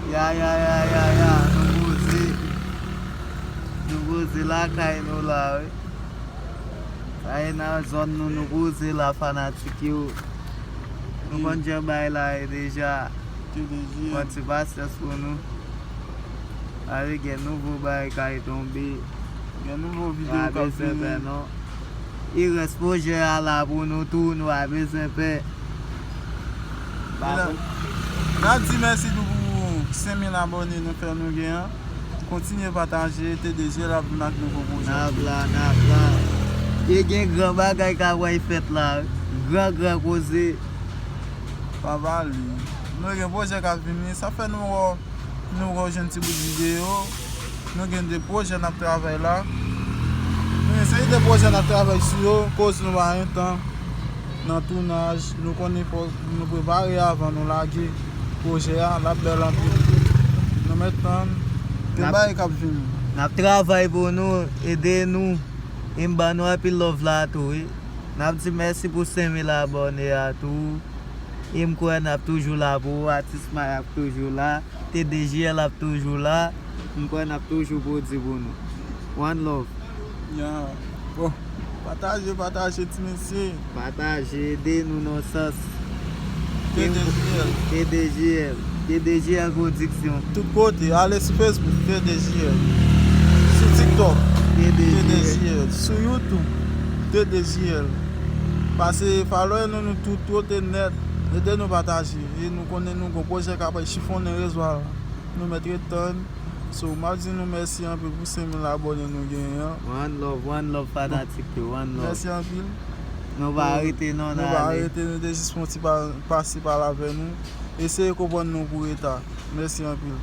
Ya. Nou boze la kay nou la, we. Ay nan zon nou boze la fanatik yo. Nou kon jen bay la deja. Motivasyon pou nou. Ari gen nouvo bay kay tombe. Gen nouvo video ka filme. I respoje ala pou nou tou nou abe sepe. Nan di mersi pou 5,000 abonne nou fè nou gen. Kontinye pataje, TDG la pou nak nouvo proje. Nap la. E gen gran bagay ka woy fet la. Gran koze. Pa vali. Nou gen proje ka vini. Sa fè nou jen ti bout video. Nou gen de proje nap travay la. Nou se yi de proje nap travay si yo. Koz nou a yon tan. Nan tournage. Nou konen nou prepare avan nou lage. Proje a, la bel anpil. Nou metan. Gen bay kap vini. Nap travay pou nou. Ede nou. Imba nou apil love la tou. Nap di mersi pou 5,000 abonne a tou. Im kwen ap toujou la pou. Artisman ap toujou la. TDG ap toujou la. Im kwen ap toujou pou di pou nou. One love. Ya. Bon. Pataje ti mesi. Pataje. Ede nou non sas. TDGL. TDGL go diksyon. Tout kote. Ale sou Facebook. TDGL. Sou TikTok. TDGL. Sou YouTube. TDGL. Pase follow nou tout net. Ede nou pataje. E nou konen nou kon proje kapay chifon ne rezwa. Nou metre ton. So mardi nou mersi anpil pou 5,000 abonne nou gen. One love fanatik yo. One love. Mersi anpil. Nou va arete non ale. Nou va arete nou de jisponti pasi par la ven nou. Eseye kopon nou pou eta. Mersi anpil.